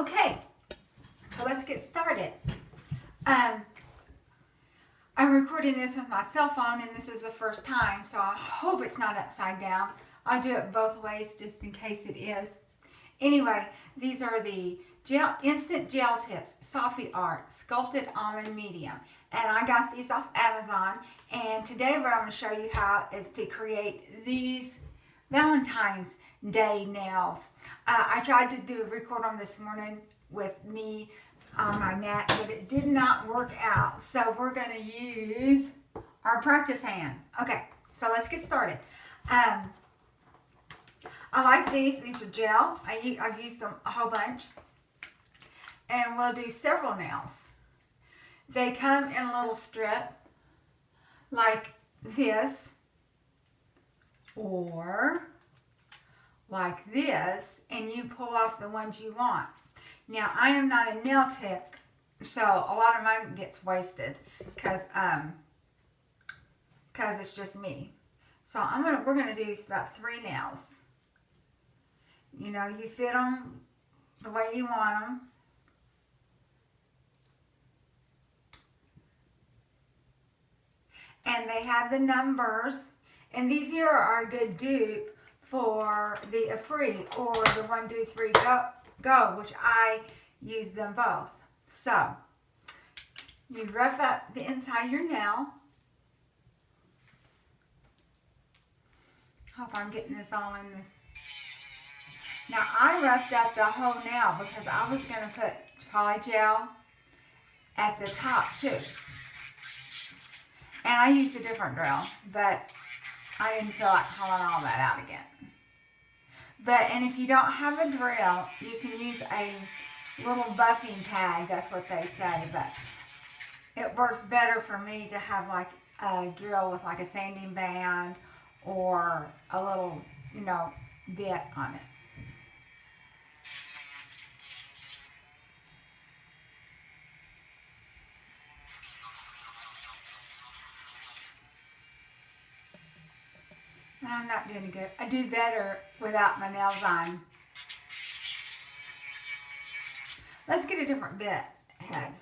Okay, so let's get started. I'm recording this with my cell phone, and this is the first time, so I hope it's not upside down. I'll do it both ways just in case it is. Anyway, these are the instant gel tips, Sophie Art, sculpted almond medium, and I got these off Amazon. And today, what I'm going to show you how is to create these Valentine's Day nails. I tried to record them this morning with me on my mat, but it did not work out. So we're going to use our practice hand. Okay, so let's get started. I like these. These are gel. I've used them a whole bunch. And we'll do several nails. They come in a little strip like this, or like this, and you pull off the ones you want. Now, I am not a nail tech, so a lot of mine gets wasted because it's just me. So we're gonna do about 3 nails. You know, you fit them the way you want them. And they have the numbers, and these here are a good dupe for the Apres or the 1, 2, 3 go, which I use them both. So you rough up the inside of your nail. Hope I'm getting this all in the. Now I roughed up the whole nail because I was going to put poly gel at the top too. And I used a different drill, but I didn't feel like pulling all that out again. And if you don't have a drill, you can use a little buffing tag. That's what they say, but it works better for me to have like a drill with like a sanding band or a little, bit on it. I'm not doing good. I do better without my nails on. Let's get a different bit head.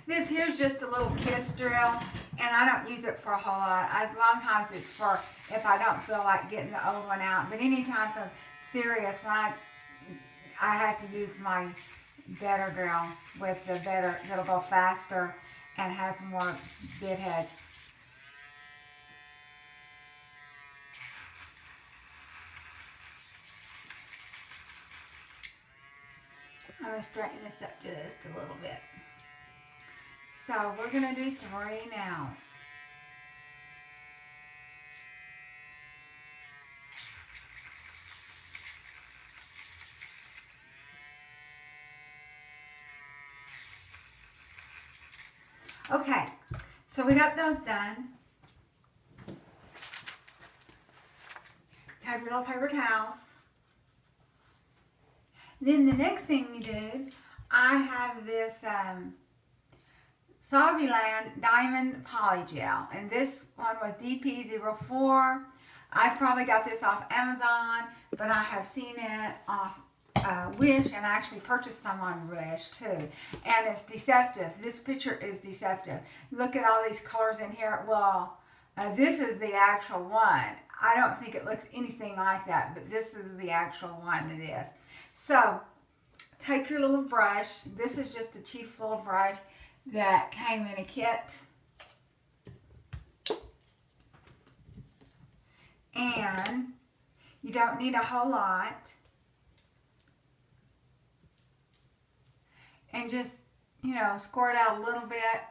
This here's just a little kiss drill, and I don't use it for a whole lot. Sometimes it's for if I don't feel like getting the old one out. But anytime I'm serious, when I have to use my better drill with the better, it'll go faster and has more bit heads. I'm going to straighten this up just a little bit. So we're going to do 3 now. Okay, so we got those done. You have your little paper towels. Then the next thing you do, I have this Saviland Diamond Poly Gel, and this one was DP04. I probably got this off Amazon, but I have seen it off Wish, and I actually purchased some on Wish too. And it's deceptive. This picture is deceptive. Look at all these colors in here. Well, this is the actual one. I don't think it looks anything like that, but this is the actual one it is. So, take your little brush. This is just a cheap little brush that came in a kit. And you don't need a whole lot. And just, squirt out a little bit.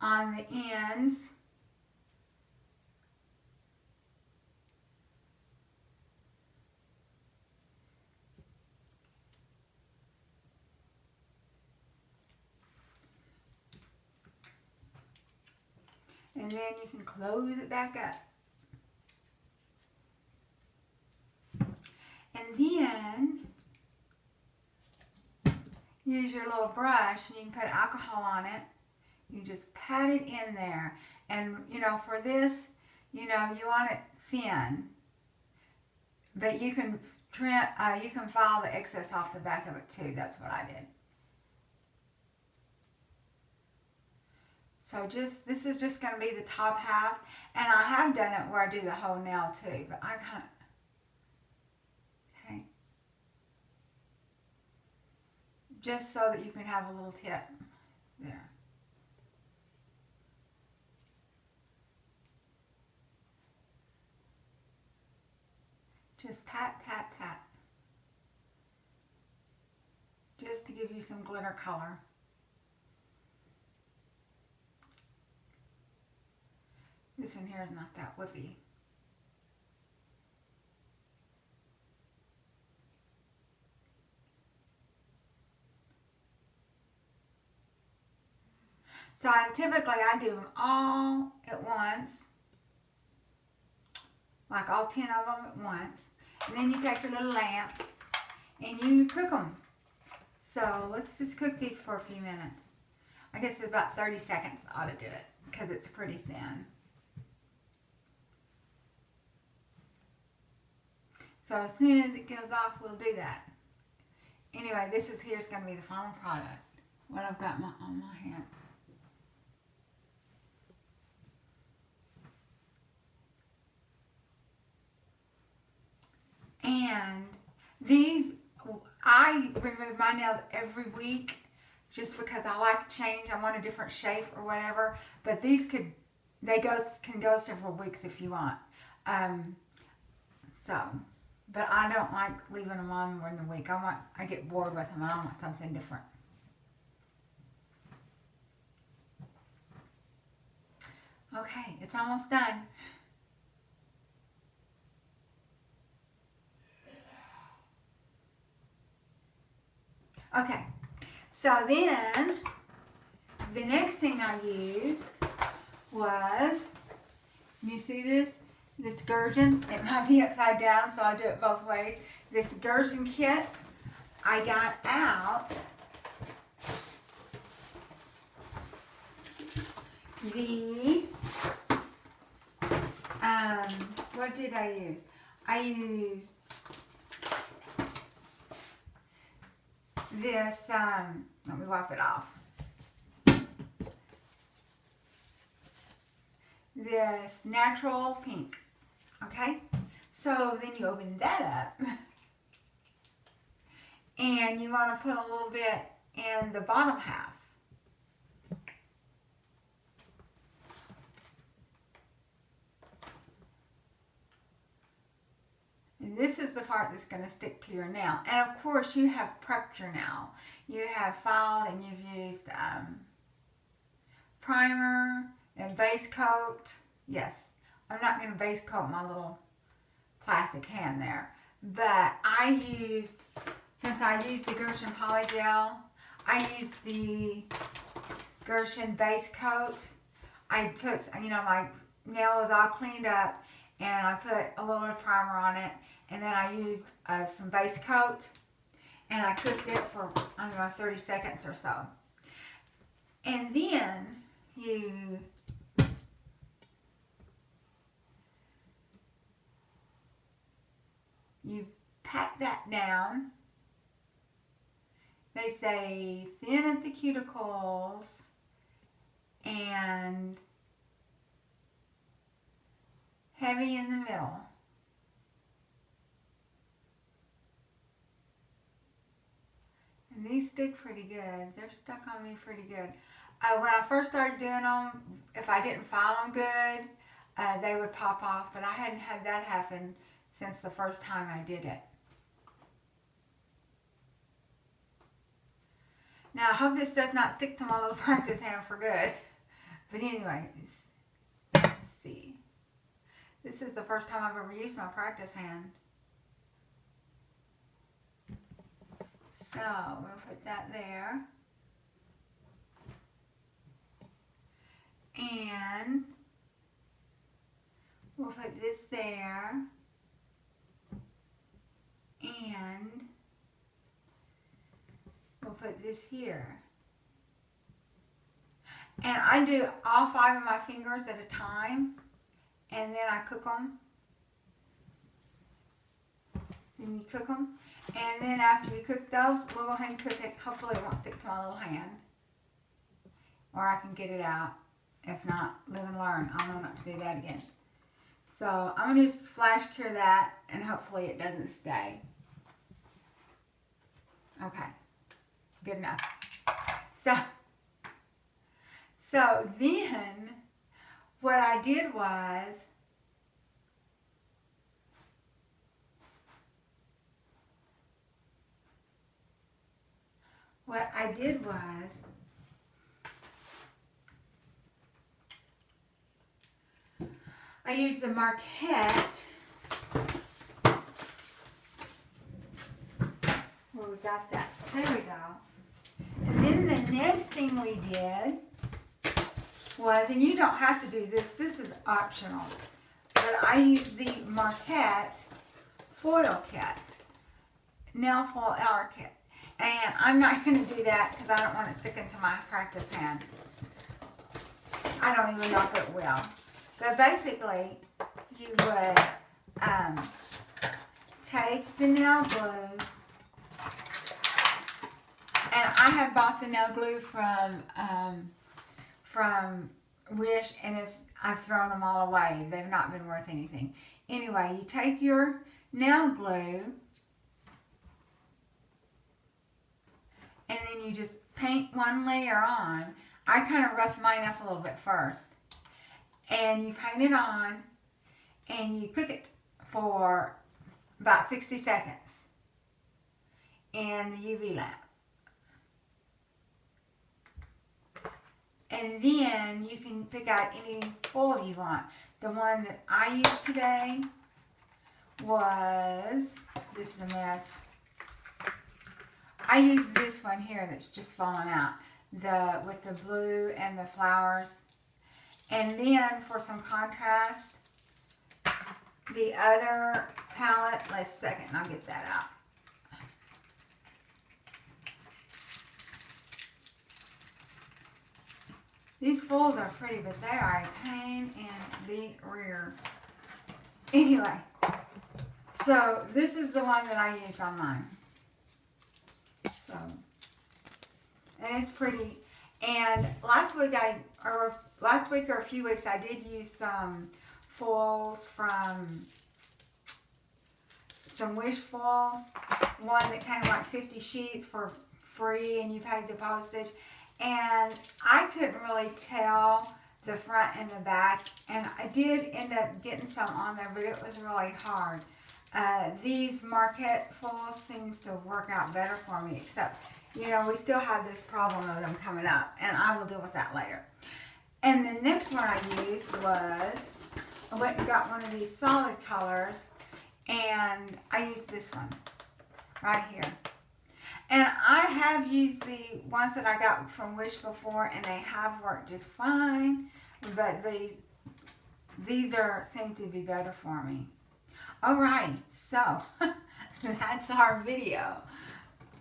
On the ends. And then you can close it back up. And then use your little brush and you can put alcohol on it. You just pat it in there. And, you know, for this, you know, you want it thin. But you can trim, you can file the excess off the back of it too. That's what I did. So this is just going to be the top half. And I have done it where I do the whole nail too. But I kind of, okay. Just so that you can have a little tip there. Just pat, pat, pat. Just to give you some glitter color. This in here is not that whippy. So typically I do them all at once. Like all 10 of them at once. And then you take your little lamp and you cook them. So let's just cook these for a few minutes. I guess it's about 30 seconds ought to do it because it's pretty thin. So as soon as it goes off, we'll do that. Anyway, here's going to be the final product. What I've got on my hand. And these, I remove my nails every week just because I like change. I want a different shape or whatever. But these can go several weeks if you want. But I don't like leaving them on more than a week. I get bored with them. I want something different. Okay, it's almost done. Okay, so then the next thing I used was, you see this gurgin? It might be upside down, so I do it both ways. This gurgin kit, I got out the, what did I use? I used this, let me wipe it off. This natural pink, okay? So then you open that up and you want to put a little bit in the bottom half. And this is the part that's going to stick to your nail. And of course you have prepped your nail. You have filed and you've used primer and base coat. Yes, I'm not going to base coat my little plastic hand there. But since I used the Gershon Polygel, I used the Gershon base coat. I put, my nail was all cleaned up and I put a little bit of primer on it. And then I used some base coat and I cooked it for, 30 seconds or so. And then you pat that down. They say thin at the cuticles and heavy in the middle. And these stick pretty good. They're stuck on me pretty good. When I first started doing them, if I didn't file them good, they would pop off. But I hadn't had that happen since the first time I did it. Now, I hope this does not stick to my little practice hand for good. But anyway, let's see. This is the first time I've ever used my practice hand. So, we'll put that there. And we'll put this there. And we'll put this here. And I do all 5 of my fingers at a time, and then I cook them. Then you cook them, and then after you cook those, we'll go ahead and cook it. Hopefully it won't stick to my little hand, or I can get it out. If not, live and learn. I'll know not to do that again. So I'm going to just flash cure that, and hopefully it doesn't stay. Okay, good enough. So then what I did was, I used the Marquette. Well, we got that. There we go. And then the next thing we did was, and you don't have to do this, this is optional, but I used the Marquette foil kit, nail foil hour kit. And I'm not going to do that because I don't want it sticking to my practice hand. I don't even know if it will. But basically, you would take the nail glue, and I have bought the nail glue from Wish, and I've thrown them all away. They've not been worth anything. Anyway, you take your nail glue, and then you just paint one layer on. I kind of rough mine up a little bit first. And you paint it on, and you cook it for about 60 seconds in the UV lamp. And then you can pick out any foil you want. The one that I used today was, this is a mess. I used this one here that's just fallen out, with the blue and the flowers. And then for some contrast, the other palette, let's second, and I'll get that out. These foils are pretty, but they are a pain in the rear. Anyway, so this is the one that I used on mine. So, and it's pretty. And last week or a few weeks, I did use some foils from some Wish foils. One that came like 50 sheets for free, and you paid the postage. And I couldn't really tell the front and the back, and I did end up getting some on there, but it was really hard. These Marquette foils seems to work out better for me, except, you know, we still have this problem of them coming up, and I will deal with that later. And the next one I used was, I went and got one of these solid colors, and I used this one right here. And I have used the ones that I got from Wish before, and they have worked just fine, but these seem to be better for me. Alrighty, so that's our video.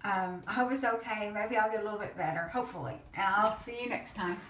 I hope it's okay. Maybe I'll get a little bit better, hopefully. And I'll see you next time.